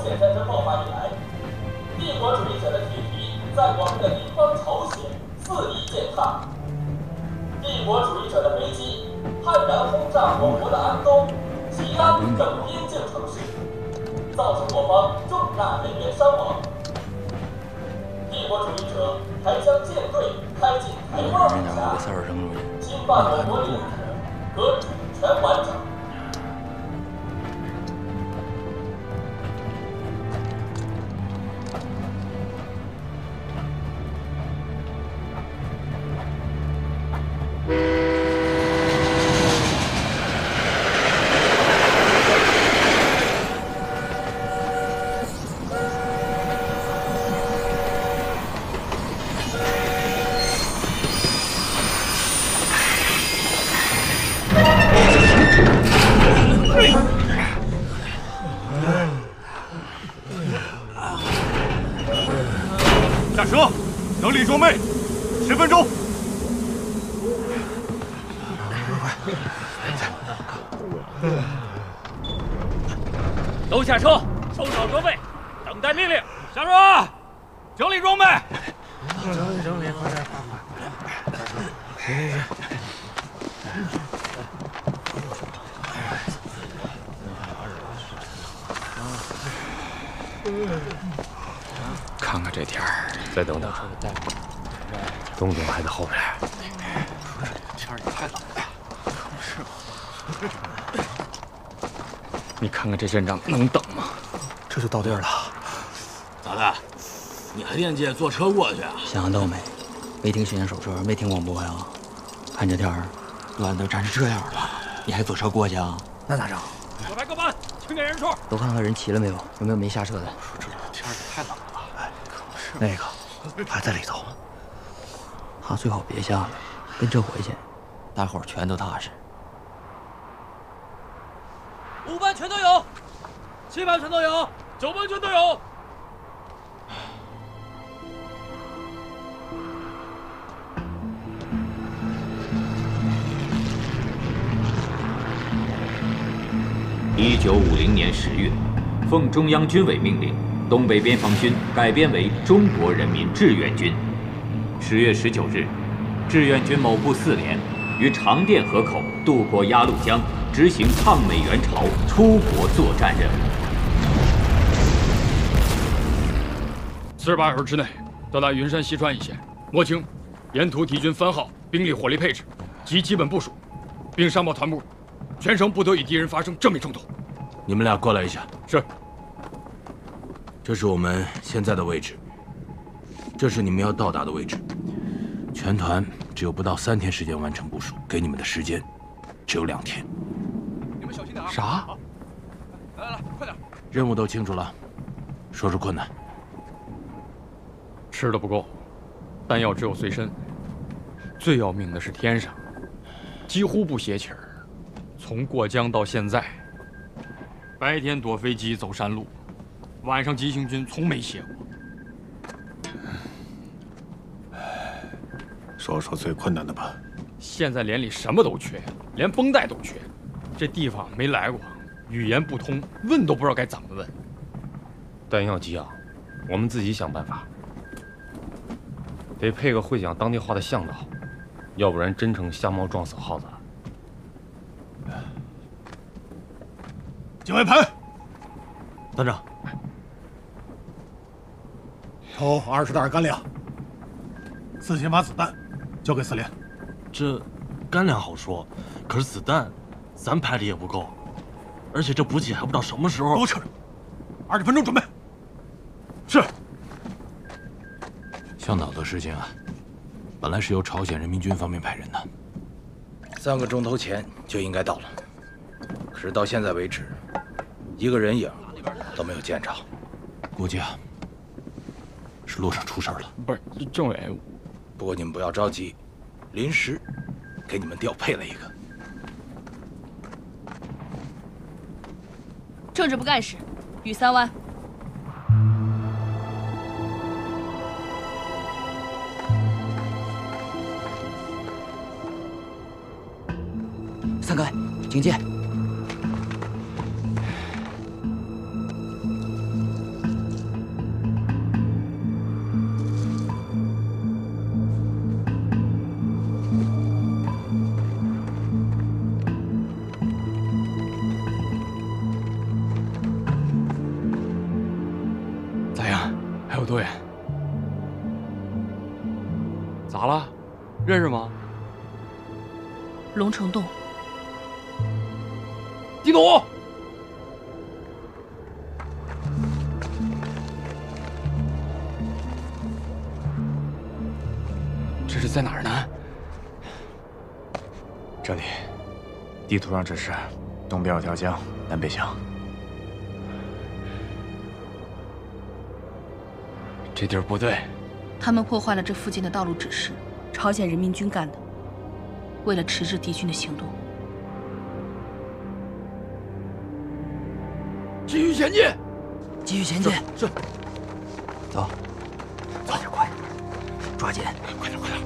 线战争爆发以来，帝国主义者的铁蹄在我们的邻邦朝鲜肆意践踏。帝国主义者的飞机悍然轰炸我国的安东、吉安等边境城市，造成我方重大人员伤亡。帝国主义者还将舰队开进台湾海峡，侵犯我国领土和主权完整。下车，整理装备，10分钟。都下车，收好装备，等待命令。下车，整理装备。整理，快点，行。看看这天儿，再等等，冬天还在后面。天儿也太冷了。是。你看看这阵仗能等吗？这就到地儿了。咋的？你还惦记坐车过去啊？想到没？没听巡演手册，没听广播呀？看这天儿，乱都战成这样了，你还坐车过去啊？那咋整？各排各班，清点人数。都看看人齐了没有？有没有没下车的？这天儿也太冷了。哎，可不是。那个还在里头。他最好别下来，跟这回去，大伙儿全都踏实。 5班全都有，7班全都有，9班全都有。1950年10月，奉中央军委命令，东北边防军改编为中国人民志愿军。10月19日，志愿军某部4连于长甸河口渡过鸭绿江。 执行抗美援朝出国作战任务。48小时之内到达云山西川一线，摸清沿途敌军番号、兵力、火力配置及基本部署，并上报团部，全省不得与敌人发生正面冲突。你们俩过来一下。是。这是我们现在的位置，这是你们要到达的位置。全团只有不到3天时间完成部署，给你们的时间只有2天。 啥？来，快点！任务都清楚了，说说困难。吃的不够，弹药只有随身。最要命的是天上，几乎不歇气儿。从过江到现在，白天躲飞机走山路，晚上急行军从没歇过。说说最困难的吧。现在连里什么都缺，连绷带都缺。 这地方没来过，语言不通，问都不知道该怎么问。弹药给养，我们自己想办法。得配个会讲当地话的向导，要不然真成瞎猫撞死耗子了。警卫排，团长，抽20袋干粮，4000发子弹，交给4连。这干粮好说，可是子弹。 咱排的也不够，而且这补给还不知道什么时候。给我撤着，20分钟准备。是。向导的事情啊，本来是由朝鲜人民军方面派人的，3个钟头前就应该到了，可是到现在为止，一个人影都没有见着。估计啊，是路上出事了。不是，政委。不过你们不要着急，临时给你们调配了一个。 政治部干事，与3湾。3开，警戒。对。咋了？认识吗？龙城洞。地图。这是在哪儿呢？这里，地图上指示，东边有条江，南北向。这地儿不对。他们破坏了这附近的道路指示，朝鲜人民军干的。为了迟滞敌军的行动，继续前进，继续前进。是。走，快点，快点，抓紧，快点，快点。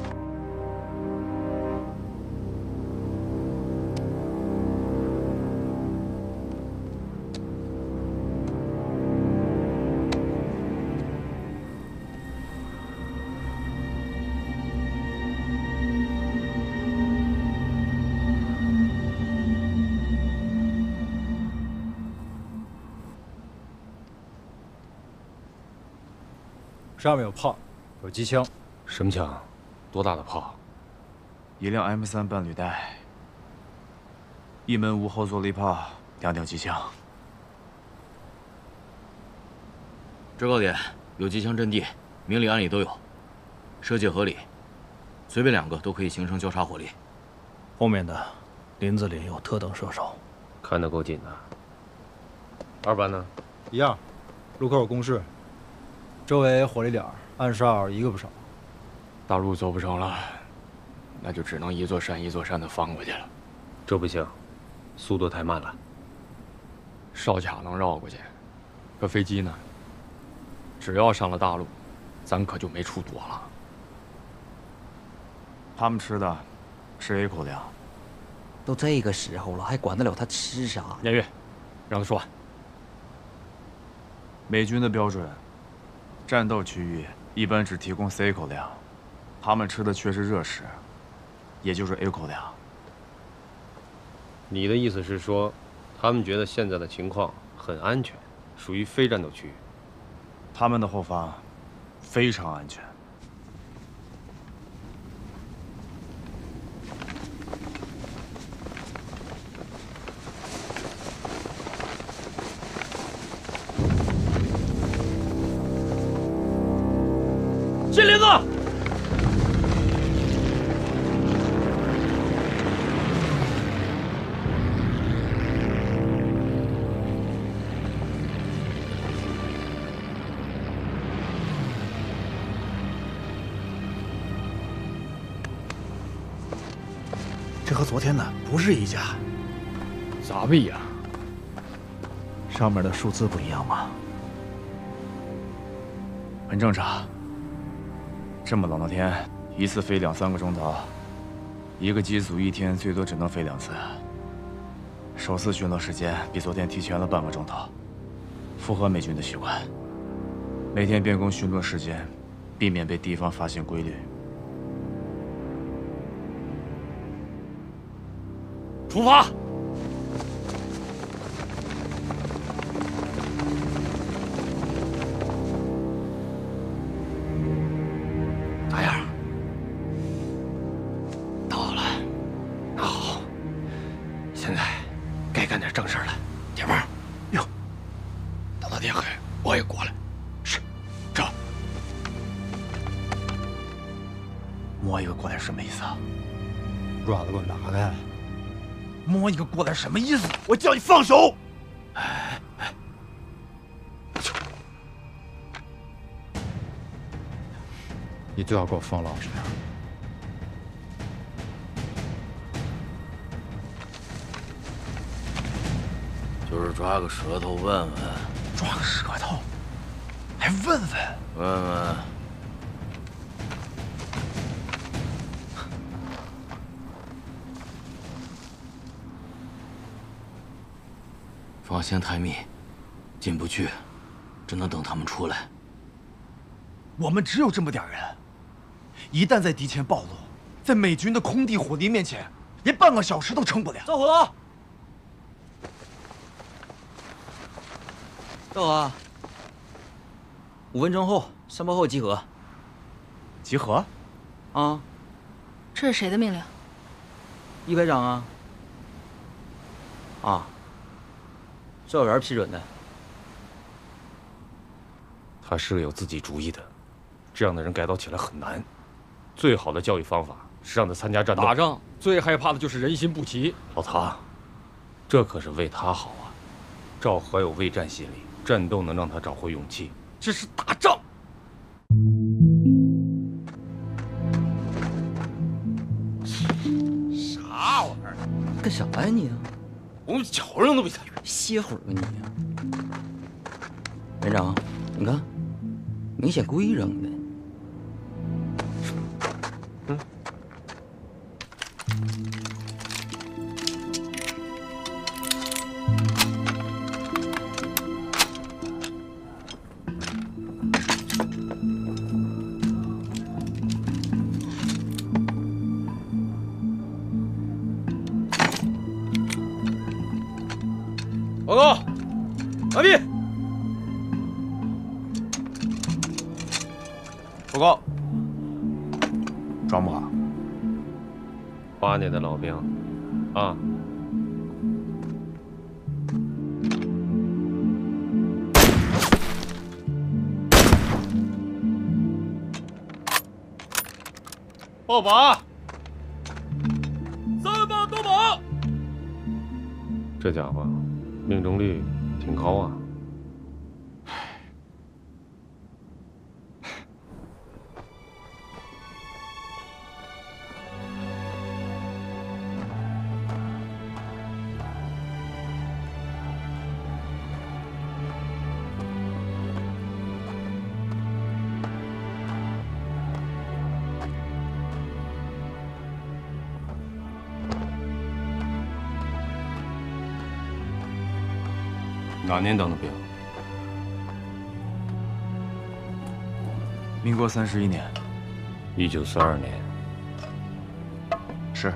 上面有炮，有机枪。什么枪？多大的炮？一辆 M3半履带，一门无后坐力炮，2挺机枪。制高点有机枪阵地，明里暗里都有，射界合理，随便2个都可以形成交叉火力。后面的林子里有特等射手，看得够紧的。2班呢？一样，路口有工事。周围火力点，暗哨一个不少。大路走不成了，那就只能一座山一座山的翻过去了。这不行，速度太慢了。哨卡能绕过去，可飞机呢？只要上了大路，咱可就没处躲了。他们吃的是 A 口粮。都这个时候了，还管得了他吃啥？年月，让他说完。美军的标准。战斗区域一般只提供 C 口粮，他们吃的却是热食，也就是 A 口粮。你的意思是说，他们觉得现在的情况很安全，属于非战斗区域？他们的后方非常安全。金林子，这和昨天的不是一家。咋不一样？上面的数字不一样吗？很正常。这么冷的天，一次飞2、3个钟头，一个机组一天最多只能飞2次。首次巡逻时间比昨天提前了半个钟头，符合美军的习惯。每天变更巡逻时间，避免被敌方发现规律。出发！咋样？到了。那好，现在该干点正事了。铁棒，哟，等到天黑我也过来。是，这。摸一个过来什么意思啊？爪子给我拿开！摸一个过来什么意思？我叫你放手！你最好给我放老实点。就是抓个舌头问问。抓个舌头？还问问？问问。防线太密，进不去，只能等他们出来。我们只有这么点人，一旦在敌前暴露，在美军的空地火力面前，连半个小时都撑不了。赵虎了，赵虎，5分钟后3包后集合。集合？啊。这是谁的命令？一排长啊。啊。教务员批准的。他是个有自己主意的，这样的人改造起来很难。最好的教育方法是让他参加战斗。打仗最害怕的就是人心不齐。老唐，这可是为他好啊。赵和有畏战心理，战斗能让他找回勇气。这是打仗。啥玩意儿？干啥呀你？我们脚上都比他远。歇会儿吧你。连长，你看，明显故意扔的。报告，完毕。报告，装不好。8年的老兵，啊。报靶。3发多靶。这家伙命中率挺高啊。哪年当的兵？民国31年。1942年。是。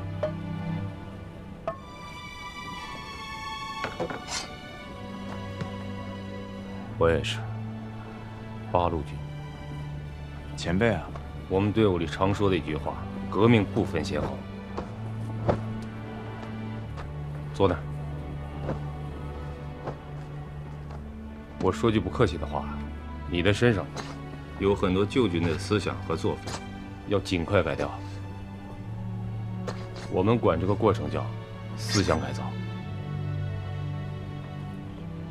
我也是。8路军。前辈啊，我们队伍里常说的一句话：革命不分先后。坐那儿。我说句不客气的话，你的身上有很多旧军的思想和作风，要尽快改掉。我们管这个过程叫思想改造。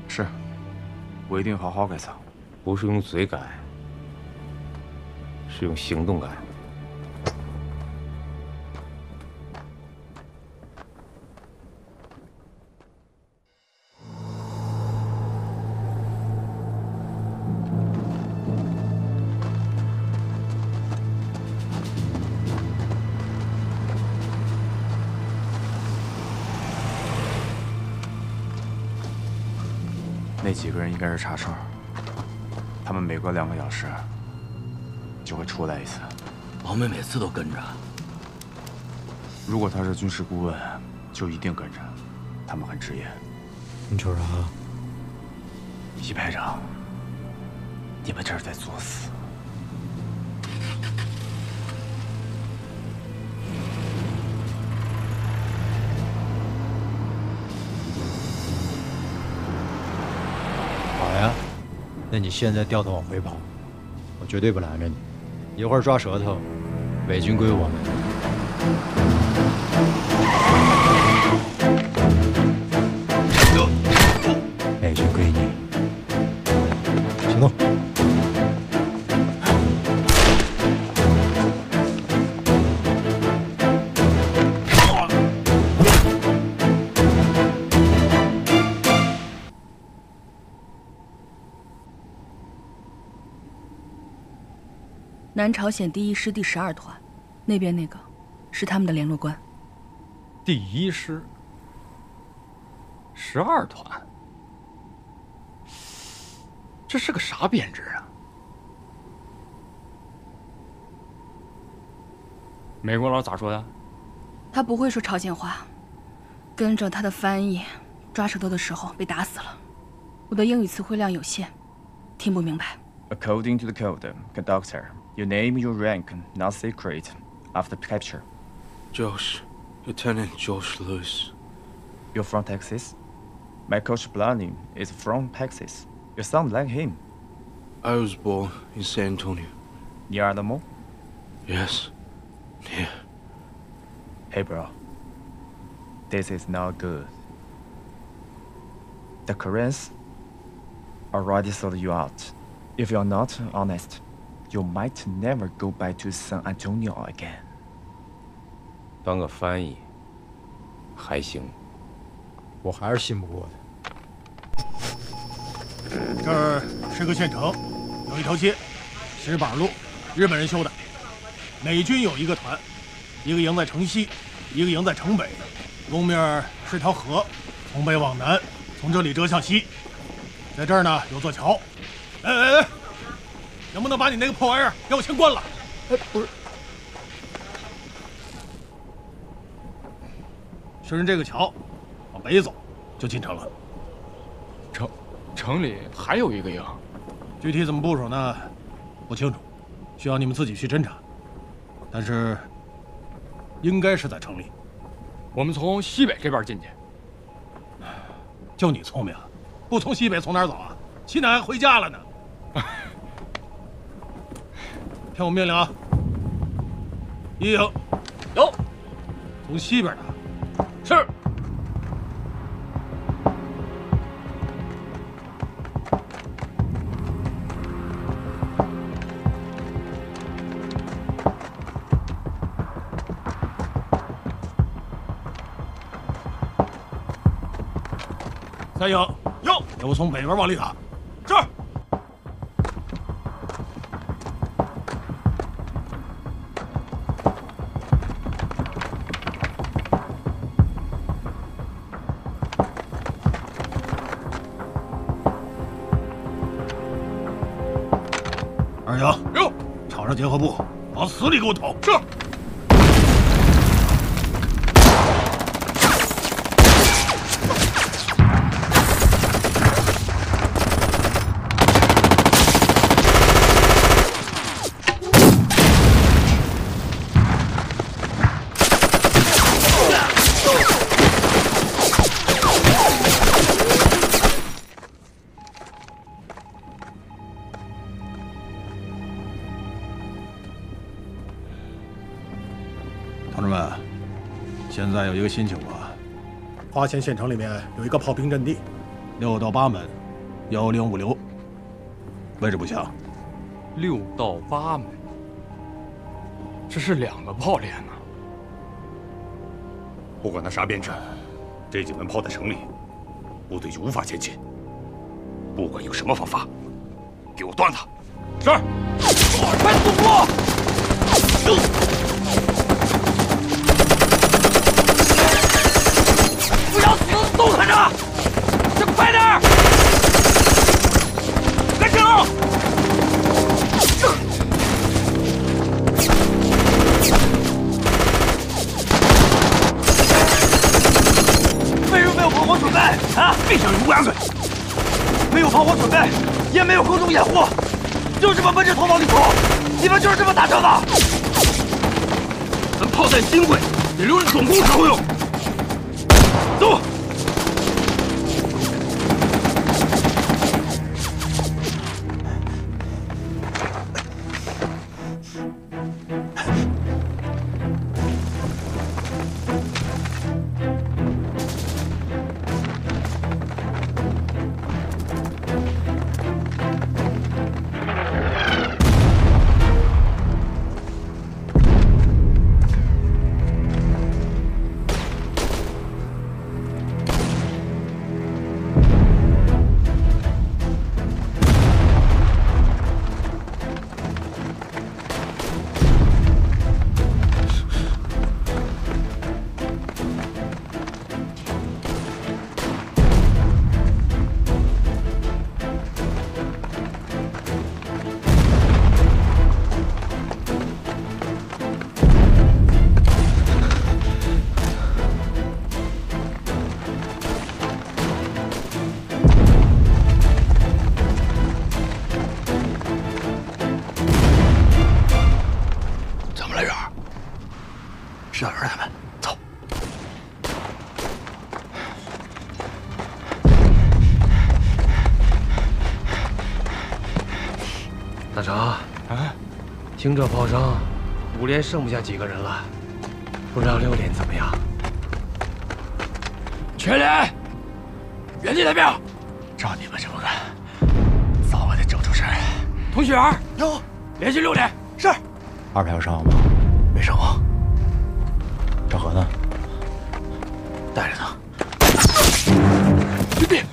是，我一定好好改造。不是用嘴改，是用行动改。那几个人应该是查哨，他们每隔2个小时就会出来一次。王梅每次都跟着。如果他是军事顾问，就一定跟着。他们很职业。你瞅啥？一排长，你们这是在作死。好呀，那你现在掉头往回跑，我绝对不拦着你。一会儿抓舌头，伪军归我们。伪军归你。行动！南朝鲜第1师第12团，那边那个是他们的联络官。第1师12团，这是个啥编制啊？美国佬咋说的？他不会说朝鲜话，跟着他的翻译抓舌头的时候被打死了。我的英语词汇量有限，听不明白。According to the code, conductor, you name your rank, not secret, after capture. Josh, Lieutenant Josh Lewis. You're from Texas? My coach Blaney is from Texas. You sound like him. I was born in San Antonio. Near Alamo? Yes. Yeah. Hey, bro. This is not good. The Koreans already sold you out. If you're not honest, you might never go back to San Antonio again. 当个翻译还行，我还是信不过他。这儿是个县城，有一条街，石板路，日本人修的。美军有一个团，一个营在城西，一个营在城北，东面是条河，从北往南，从这里折向西。在这儿呢有座桥。哎，能不能把你那个破玩意儿给我先关了？哎，不是。顺着这个桥往北走，就进城了。城里还有一个营，具体怎么部署呢？不清楚，需要你们自己去侦查。但是，应该是在城里。我们从西北这边进去。就你聪明，不从西北从哪儿走啊？西南还回家了呢。听我命令啊！一营有，从西边的。是。三营有，给我从北边往里打。是。二营有，朝着结合部往死里给我捅。是。同志们，现在有一个新情况，花县县城里面有一个炮兵阵地，6到8门，幺零5流，位置不详。6到8门，这是2个炮连呢。不管他啥编制，这几门炮在城里，部队就无法前进。不管用什么方法，给我断他！是。快速过！不要死，动弹着！再快点！来这喽！为什么没有炮火准备啊？闭上你乌鸦嘴！没有炮火准备，也没有空中掩护，就这么奔着头往里冲！你们就是这么打仗的？咱炮弹金贵，得留着总攻时候用。走！长，啊，听这炮声，5连剩不下几个人了，不知道6连怎么样？全连，原地待命！照你们这么干，早晚得整出事儿。童雪儿，有，连续6连。是。2排有伤亡吗？没伤亡。赵和呢？带着呢。隐蔽，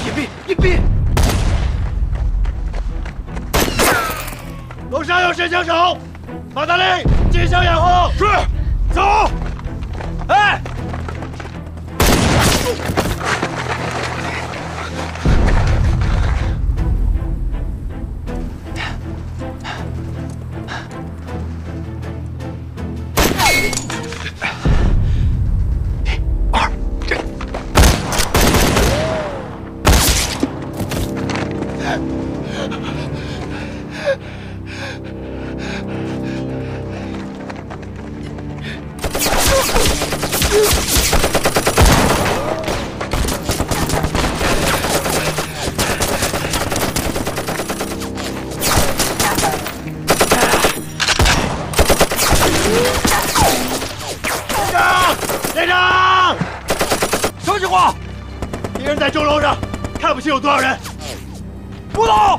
隐蔽，隐蔽！楼上有神枪手，马达利进行掩护。是，走。哎。连长，什么情况？敌人在钟楼上，看不清有多少人。不动，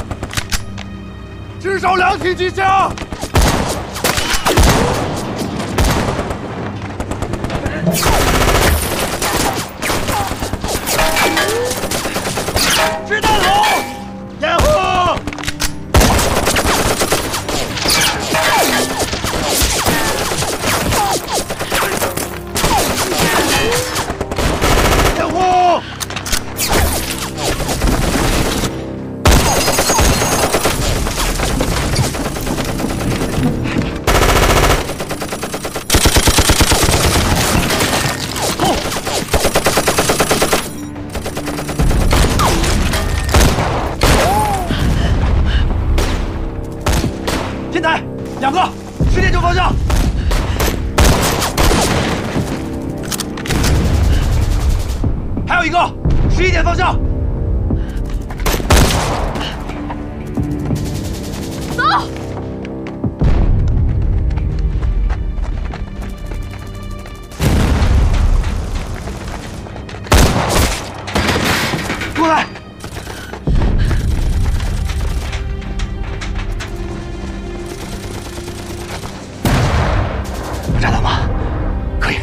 至少2挺机枪。掷弹筒，掩护。掩护！天台2个，10点9方向。还有一个，11点方向。走。过来。炸弹吗？可以。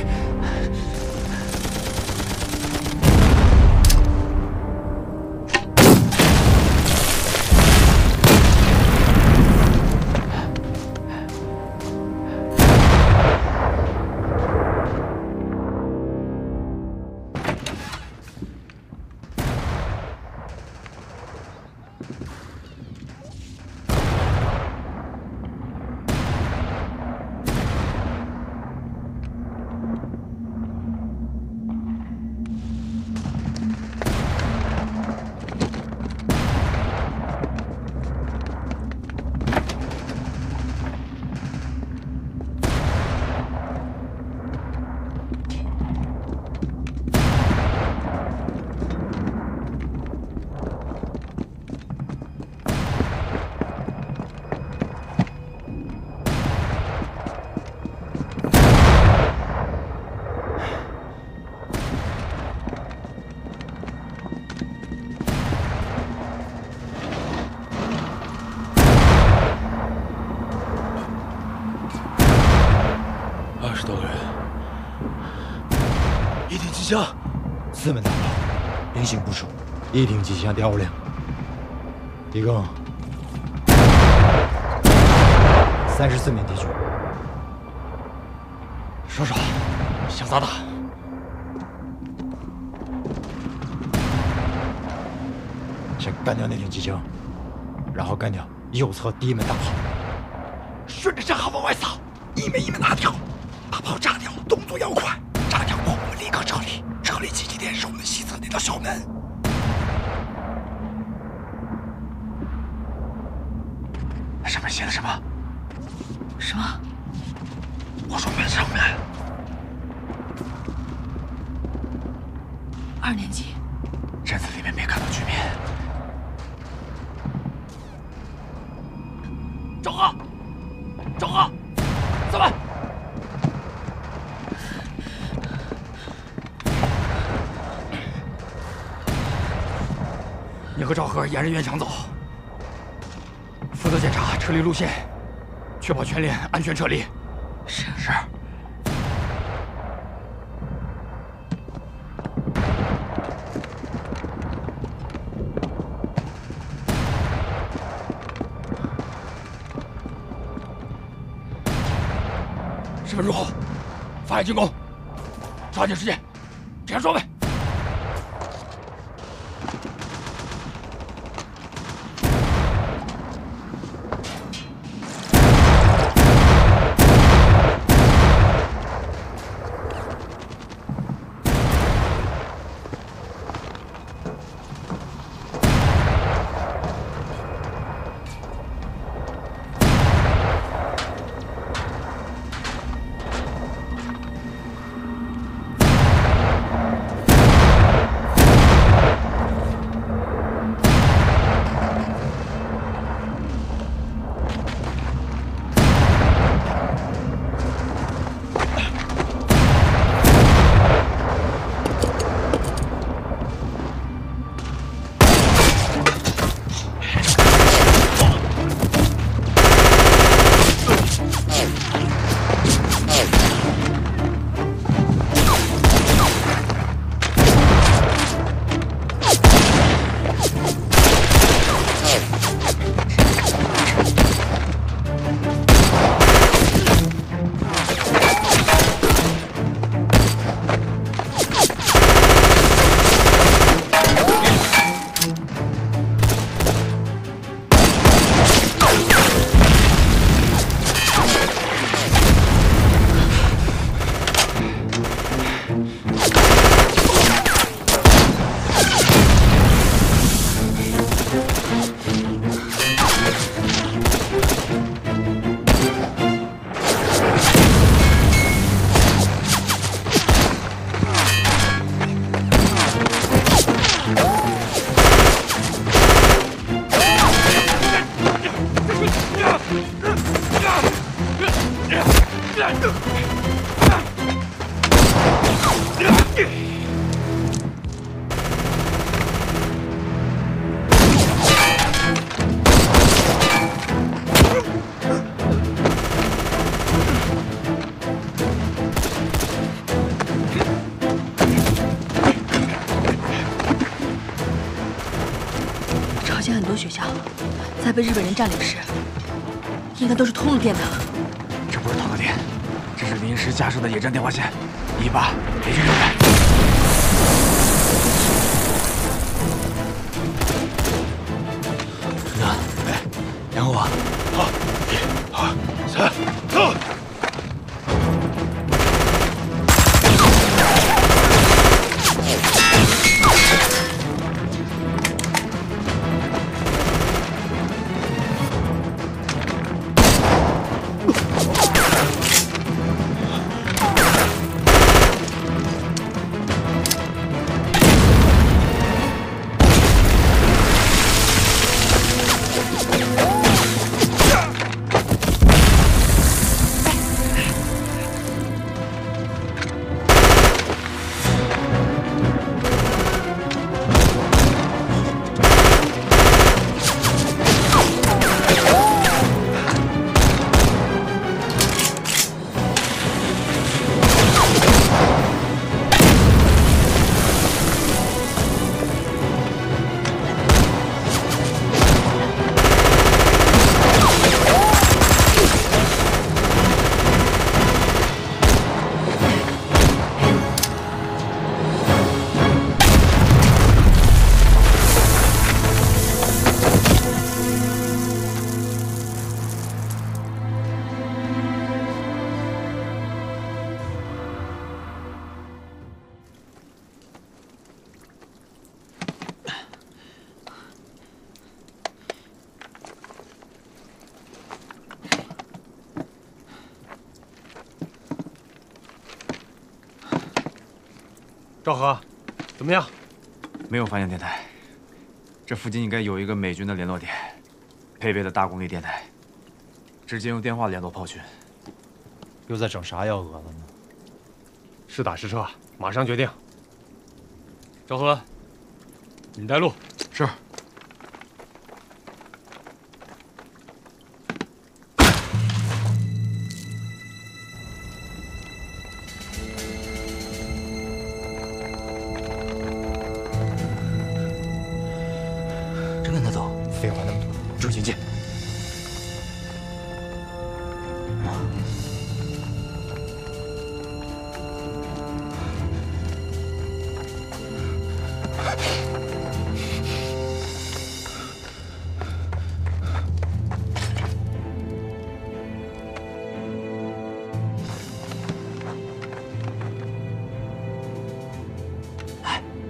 20多个人，1挺机枪，4门大炮，菱形部署，1挺机枪调5辆，一共34名敌军。说说，想咋打？先干掉那挺机枪，然后干掉右侧第1门大炮，顺着战壕往外扫，一门一门拿掉。把炮炸掉，动作要快，炸掉后我们立刻撤离，撤离集结点是我们西侧那道小门。那上面写的什么？什么？我说门上面。2年级。镇子里面没看到局面。赵贺沿着原厂走，负责检查撤离路线，确保全连安全撤离。是。10分钟后发起进攻，抓紧时间，这样装备。很多学校在被日本人占领时，应该都是通了电的。这不是通了电，这是临时架设的野战电话线，188美军人员。团长，然后我。好，1、2、3，走！赵和，怎么样？没有发现电台，这附近应该有一个美军的联络点，配备了大功率电台，直接用电话联络炮群。又在整啥幺蛾子呢？是打是撤，马上决定。赵和，你带路。是。走？废话那么多，直接进。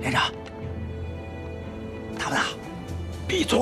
连长，打不打？闭嘴！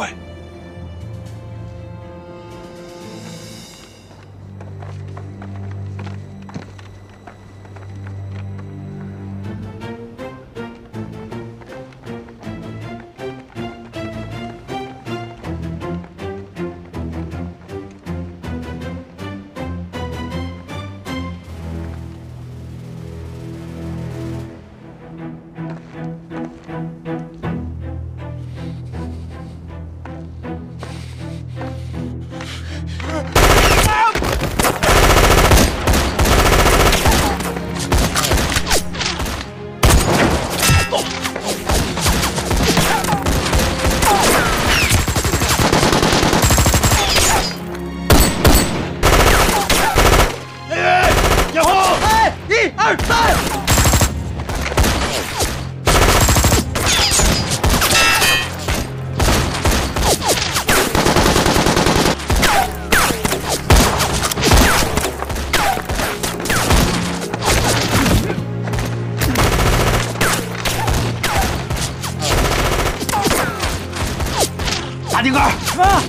大顶杆啊，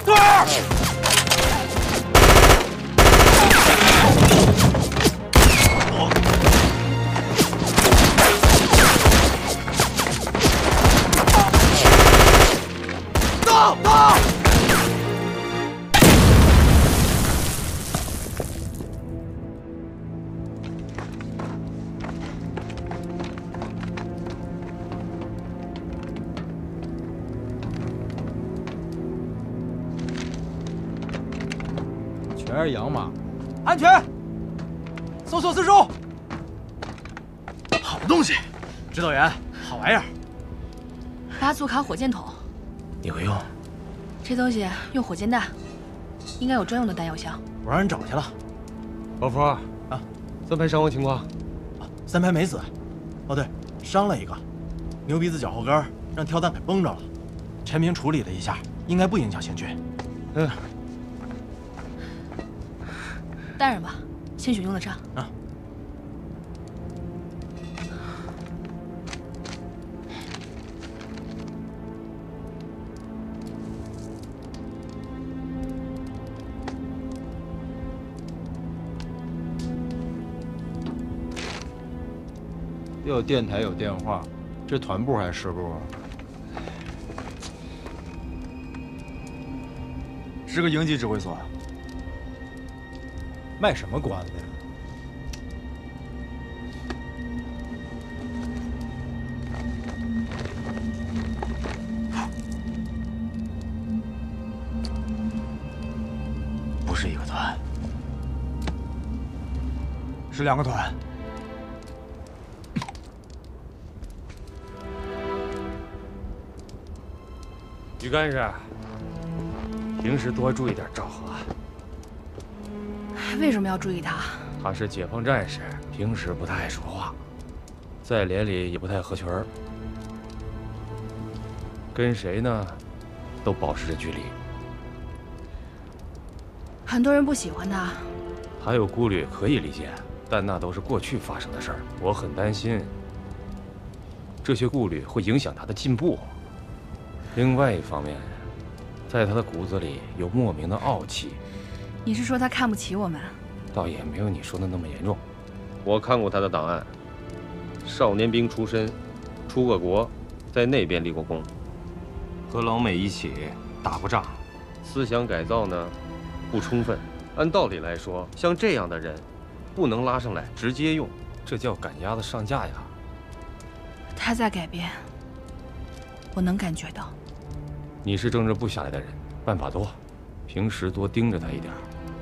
对儿。走走。全是洋马，安全！搜索四周。好东西，指导员，好玩意儿。巴祖卡火箭筒，你会用？这东西用火箭弹，应该有专用的弹药箱。我让人找去了。老夫啊，三排伤亡情况？三排没死。哦对，伤了一个，牛鼻子脚后跟让跳弹给崩着了。陈明处理了一下，应该不影响行军。带上吧，兴许用得上。啊。有电台有电话，这团部还是部？是个营级指挥所。卖什么关子呀？不是一个团，是2个团。于干事，平时多注意点赵和。为什么要注意他？他是解放战士，平时不太爱说话，在连里也不太合群儿，跟谁呢，都保持着距离。很多人不喜欢他，他有顾虑可以理解，但那都是过去发生的事儿。我很担心，这些顾虑会影响他的进步。另外一方面，在他的骨子里有莫名的傲气。你是说他看不起我们？倒也没有你说的那么严重。我看过他的档案，少年兵出身，出过国，在那边立过功，和老美一起打过仗，思想改造呢不充分。按道理来说，像这样的人，不能拉上来直接用，这叫赶鸭子上架呀。他在改变，我能感觉到。你是政治部下来的人，办法多，平时多盯着他一点，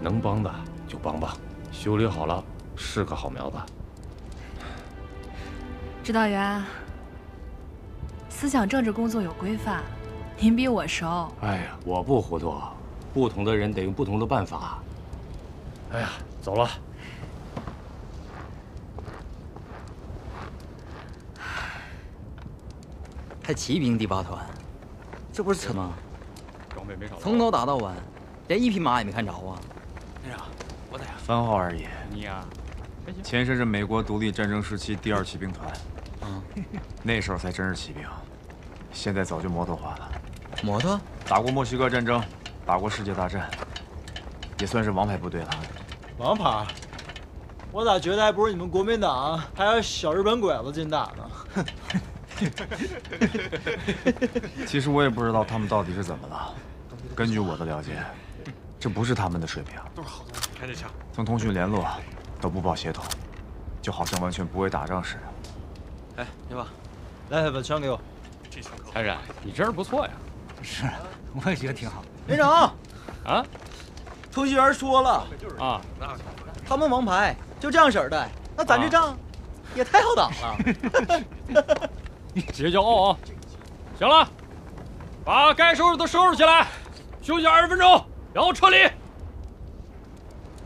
能帮的就帮帮，修理好了是个好苗子。指导员，思想政治工作有规范，您比我熟。哎呀，我不糊涂，不同的人得用不同的办法。哎呀，走了。还骑兵第8团，这不是扯吗？装备没少。从头打到晚，连一匹马也没看着啊！连长，我在呀。番号而已。你呀，前身是美国独立战争时期第2骑兵团，那时候才真是骑兵，现在早就摩托化了。摩托？打过墨西哥战争，打过世界大战，也算是王牌部队了。王牌？我咋觉得还不如你们国民党还有小日本鬼子劲打呢？其实我也不知道他们到底是怎么了。根据我的了解，这不是他们的水平。都是好东西，看这枪。从通讯联络到布报协同，就好像完全不会打仗似的。哎，你吧，来，把枪给我。这枪可。财神，你真是不错呀。是，我也觉得挺好。连长，啊，通讯员说了啊，他们王牌就这样式儿的，那咱这仗也太好打了。别骄傲啊！行了，把该收拾的收拾起来，休息20分钟，然后撤离。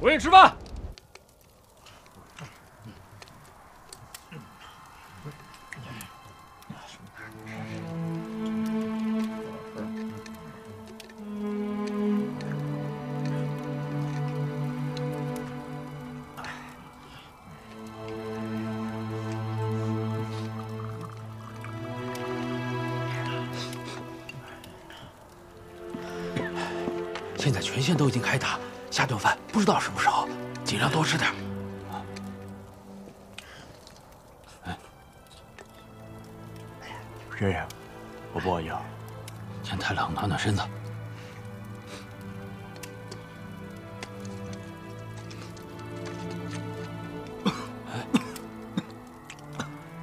回去吃饭。现在全线都已经开打，下顿饭不知道什么时候，尽量多吃点。爷爷，我不饿呀。天太冷，暖暖身子。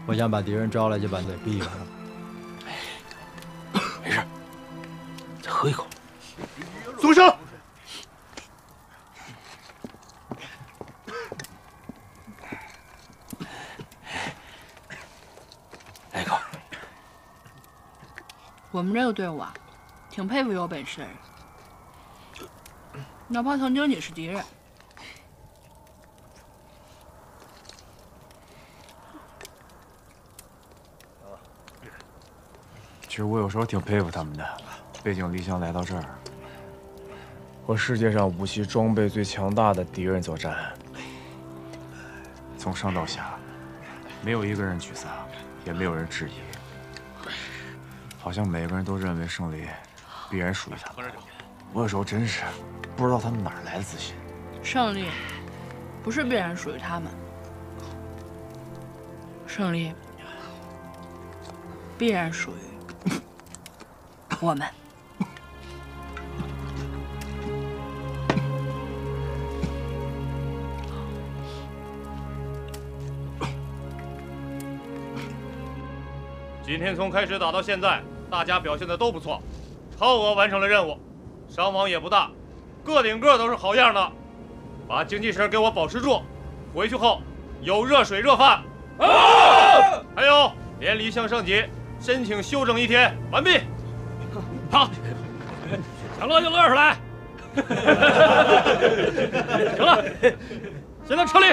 我想把敌人招来，就把嘴闭上了。没事，再喝一口。松手！来一口。我们这个队伍啊，挺佩服有本事的人，哪怕曾经你是敌人。其实我有时候挺佩服他们的，背井离乡来到这儿，和世界上武器装备最强大的敌人作战，从上到下，没有一个人沮丧，也没有人质疑，好像每个人都认为胜利必然属于他们。我有时候真是不知道他们哪儿来的自信。胜利不是必然属于他们，胜利必然属于我们。今天从开始打到现在，大家表现的都不错，超额完成了任务，伤亡也不大，个顶个都是好样的。把精气神给我保持住，回去后有热水热饭。还有连离项上级申请休整1天，完毕。好，想乐就乐出来。行了，现在撤离。